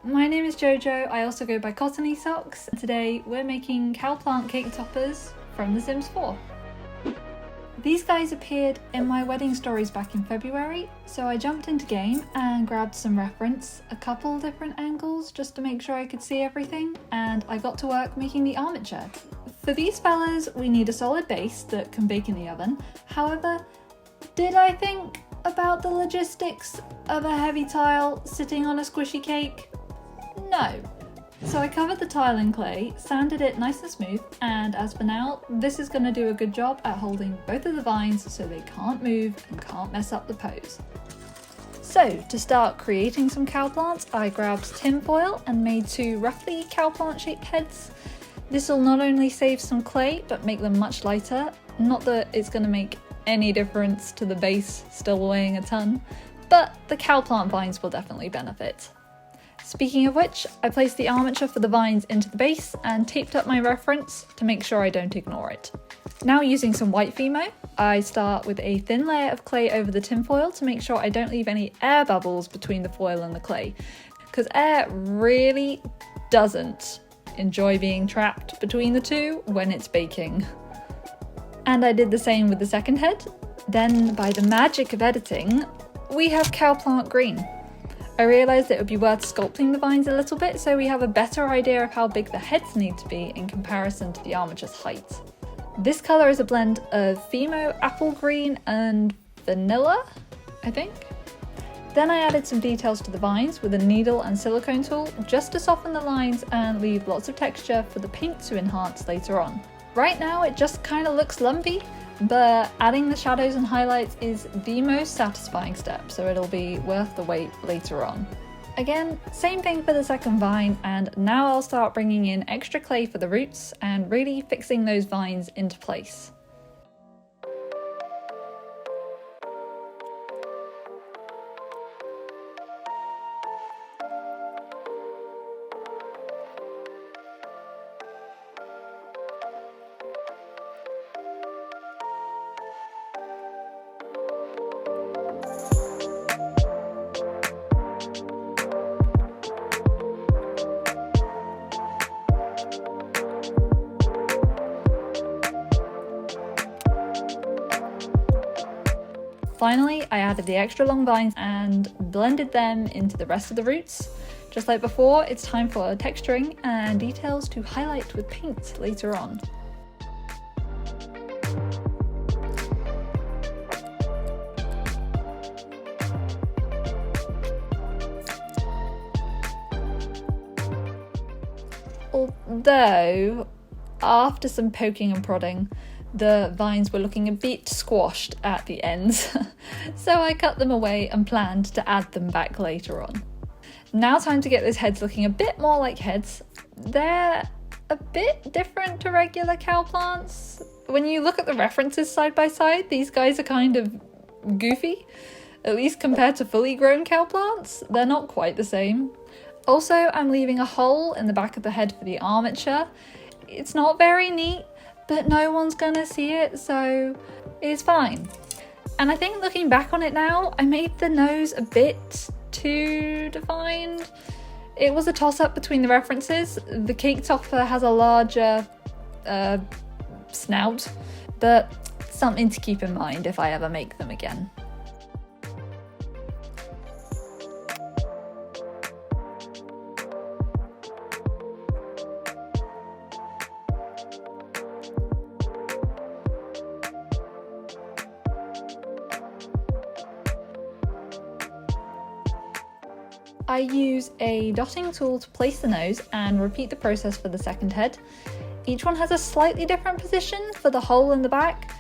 my name is Jojo, I also go by Cottony Socks, and today we're making Cowplant cake toppers from The Sims 4. These guys appeared in my wedding stories back in February, so I jumped into game and grabbed some reference, a couple different angles just to make sure I could see everything, and I got to work making the armature. For these fellas, we need a solid base that can bake in the oven. However, did I think about the logistics of a heavy tile sitting on a squishy cake? No. So I covered the tile in clay, sanded it nice and smooth, and as for now, this is going to do a good job at holding both of the vines so they can't move and can't mess up the pose. So to start creating some cowplants, I grabbed tin foil and made two roughly cowplant shaped heads. This will not only save some clay, but make them much lighter. Not that it's going to make any difference to the base still weighing a ton, but the cowplant vines will definitely benefit. Speaking of which, I placed the armature for the vines into the base and taped up my reference to make sure I don't ignore it. Now using some white Fimo, I start with a thin layer of clay over the tinfoil to make sure I don't leave any air bubbles between the foil and the clay, because air really doesn't enjoy being trapped between the two when it's baking. And I did the same with the second head. Then, by the magic of editing, we have Cowplant green. I realised it would be worth sculpting the vines a little bit so we have a better idea of how big the heads need to be in comparison to the armature's height. This colour is a blend of Fimo, apple green and vanilla, I think. Then I added some details to the vines with a needle and silicone tool just to soften the lines and leave lots of texture for the paint to enhance later on. Right now it just kind of looks lumpy, but adding the shadows and highlights is the most satisfying step, so it'll be worth the wait later on. Again, same thing for the second vine, and now I'll start bringing in extra clay for the roots and really fixing those vines into place. Finally, I added the extra long vines and blended them into the rest of the roots. Just like before, it's time for texturing and details to highlight with paint later on. Although, after some poking and prodding, the vines were looking a bit squashed at the ends, so I cut them away and planned to add them back later on. Now time to get those heads looking a bit more like heads. They're a bit different to regular cowplants. When you look at the references side by side, these guys are kind of goofy, at least compared to fully grown cowplants. They're not quite the same. Also, I'm leaving a hole in the back of the head for the armature. It's not very neat, but no one's gonna see it, so it's fine. And I think looking back on it now, I made the nose a bit too defined. It was a toss-up between the references. The cake topper has a larger snout, but something to keep in mind if I ever make them again. I use a dotting tool to place the nose and repeat the process for the second head. Each one has a slightly different position for the hole in the back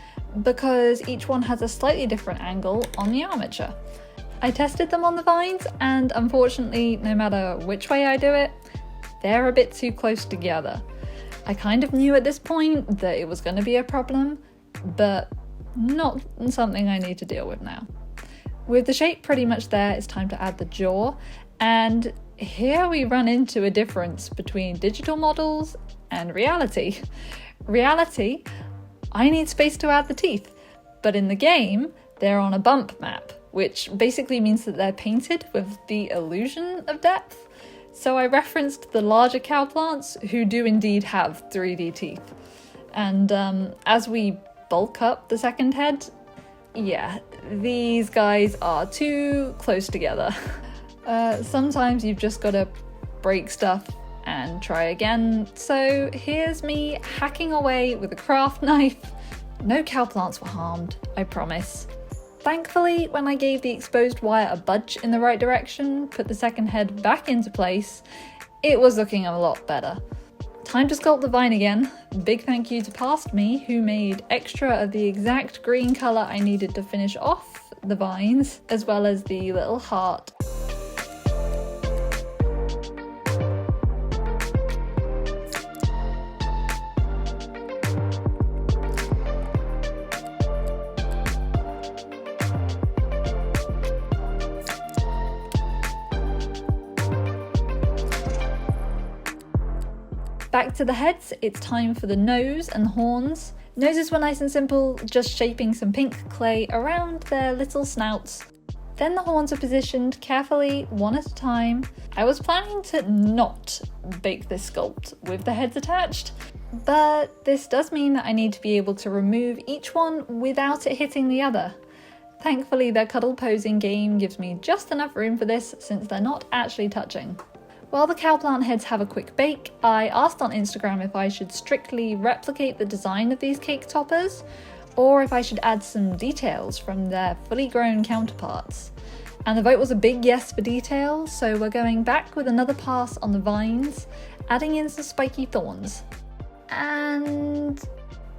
because each one has a slightly different angle on the armature. I tested them on the vines and unfortunately, no matter which way I do it, they're a bit too close together. I kind of knew at this point that it was going to be a problem, but not something I need to deal with now. With the shape pretty much there, it's time to add the jaw. And here we run into a difference between digital models and reality. Reality, I need space to add the teeth, but in the game, they're on a bump map, which basically means that they're painted with the illusion of depth. So I referenced the larger Cowplants, who do indeed have 3D teeth. And as we bulk up the second head, yeah, these guys are too close together. Sometimes you've just got to break stuff and try again. So here's me hacking away with a craft knife. No Cowplants were harmed, I promise. Thankfully, when I gave the exposed wire a budge in the right direction, put the second head back into place, it was looking a lot better. Time to sculpt the vine again. Big thank you to Past Me, who made extra of the exact green colour I needed to finish off the vines, as well as the little heart. Back to the heads, it's time for the nose and horns. Noses were nice and simple, just shaping some pink clay around their little snouts. Then the horns are positioned carefully, one at a time. I was planning to not bake this sculpt with the heads attached, but this does mean that I need to be able to remove each one without it hitting the other. Thankfully, their cuddle posing game gives me just enough room for this since they're not actually touching. While the Cowplant heads have a quick bake, I asked on Instagram if I should strictly replicate the design of these cake toppers, or if I should add some details from their fully grown counterparts. And the vote was a big yes for detail, so we're going back with another pass on the vines, adding in some spiky thorns. And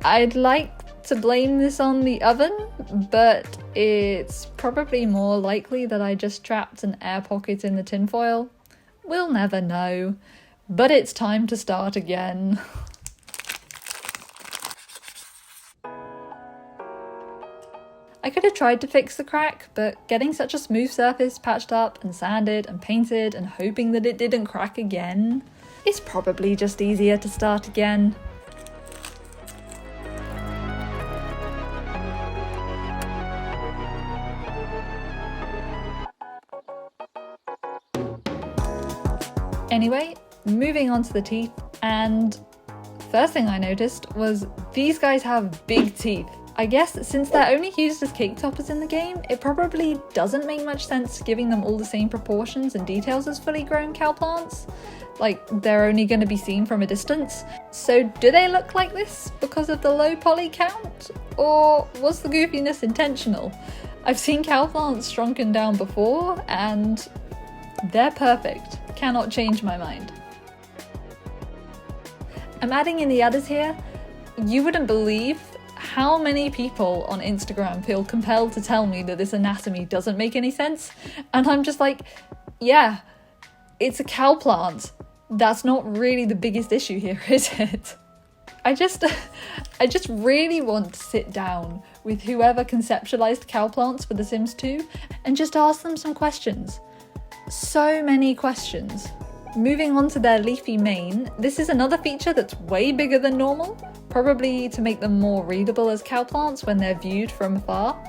I'd like to blame this on the oven, but it's probably more likely that I just trapped an air pocket in the tinfoil. We'll never know, but it's time to start again. I could have tried to fix the crack, but getting such a smooth surface patched up and sanded and painted and hoping that it didn't crack again, it's probably just easier to start again. Anyway, moving on to the teeth, and first thing I noticed was these guys have big teeth. I guess since they're only used as cake toppers in the game, it probably doesn't make much sense giving them all the same proportions and details as fully grown Cowplants. Like, they're only going to be seen from a distance. So do they look like this because of the low poly count? Or was the goofiness intentional? I've seen Cowplants shrunken down before, and they're perfect. Cannot change my mind. I'm adding in the others here. You wouldn't believe how many people on Instagram feel compelled to tell me that this anatomy doesn't make any sense, and I'm just like, yeah, it's a Cowplant. That's not really the biggest issue here, is it? I just really want to sit down with whoever conceptualized Cowplants for The Sims 2 and just ask them some questions. So many questions. Moving on to their leafy mane, this is another feature that's way bigger than normal, probably to make them more readable as Cowplants when they're viewed from afar,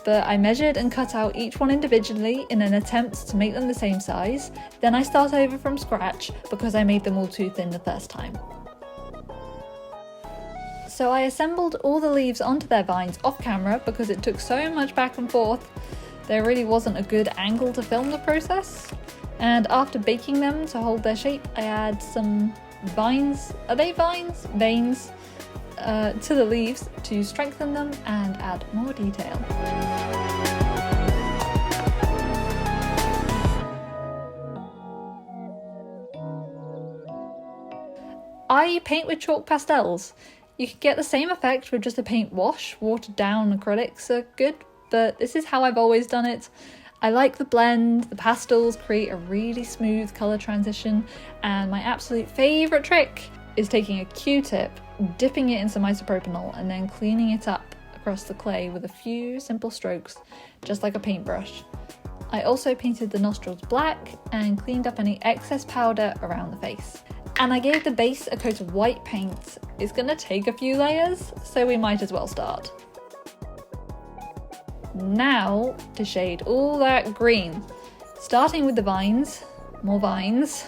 but I measured and cut out each one individually in an attempt to make them the same size, then I start over from scratch because I made them all too thin the first time. So I assembled all the leaves onto their vines off camera because it took so much back and forth. There really wasn't a good angle to film the process. And after baking them to hold their shape, I add some vines, are they vines? Veins, to the leaves to strengthen them and add more detail. I paint with chalk pastels. You can get the same effect with just a paint wash. Watered down acrylics are good, but this is how I've always done it. I like the blend, the pastels create a really smooth colour transition, and my absolute favourite trick is taking a Q-tip, dipping it in some isopropanol, and then cleaning it up across the clay with a few simple strokes, just like a paintbrush. I also painted the nostrils black and cleaned up any excess powder around the face. And I gave the base a coat of white paint. It's gonna take a few layers, so we might as well start. Now to shade all that green. Starting with the vines, more vines,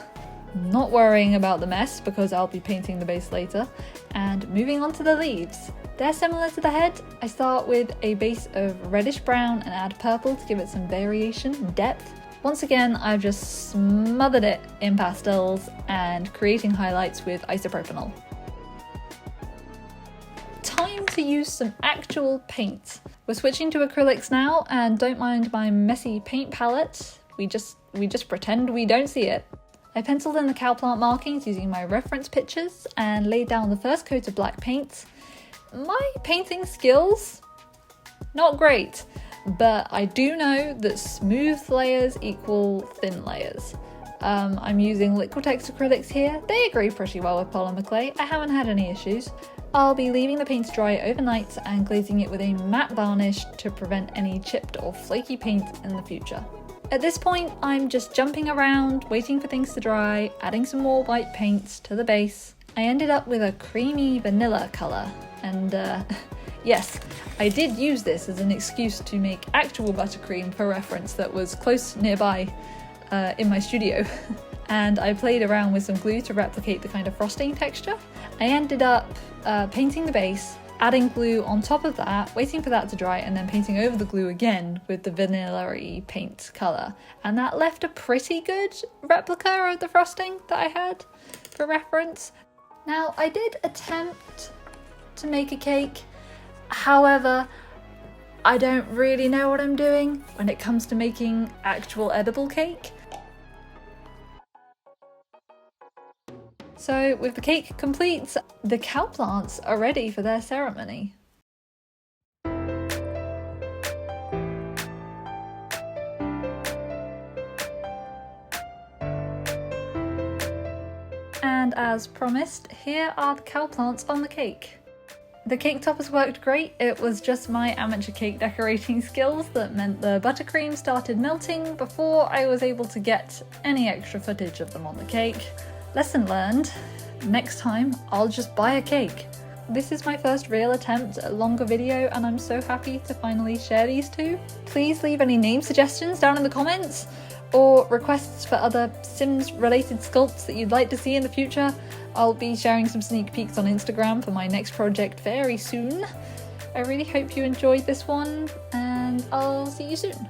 not worrying about the mess because I'll be painting the base later, and moving on to the leaves. They're similar to the head. I start with a base of reddish brown and add purple to give it some variation and depth. Once again, I've just smothered it in pastels and creating highlights with isopropanol. Time to use some actual paint. We're switching to acrylics now, and don't mind my messy paint palette. We just pretend we don't see it. I penciled in the cowplant markings using my reference pictures and laid down the first coat of black paint. My painting skills, not great, but I do know that smooth layers equal thin layers. I'm using Liquitex acrylics here. They agree pretty well with polymer clay. I haven't had any issues. I'll be leaving the paint to dry overnight and glazing it with a matte varnish to prevent any chipped or flaky paint in the future. At this point, I'm just jumping around, waiting for things to dry, adding some more white paint to the base. I ended up with a creamy vanilla colour, and yes, I did use this as an excuse to make actual buttercream for reference that was close nearby in my studio. And I played around with some glue to replicate the kind of frosting texture. I ended up painting the base, adding glue on top of that, waiting for that to dry, and then painting over the glue again with the vanilla-y paint colour. And that left a pretty good replica of the frosting that I had for reference. Now, I did attempt to make a cake, however, I don't really know what I'm doing when it comes to making actual edible cake. So with the cake complete, the cowplants are ready for their ceremony. And as promised, here are the cowplants on the cake. The cake toppers worked great. It was just my amateur cake decorating skills that meant the buttercream started melting before I was able to get any extra footage of them on the cake. Lesson learned. Next time, I'll just buy a cake. This is my first real attempt at a longer video, and I'm so happy to finally share these two. Please leave any name suggestions down in the comments, or requests for other Sims related sculpts that you'd like to see in the future. I'll be sharing some sneak peeks on Instagram for my next project very soon. I really hope you enjoyed this one, and I'll see you soon.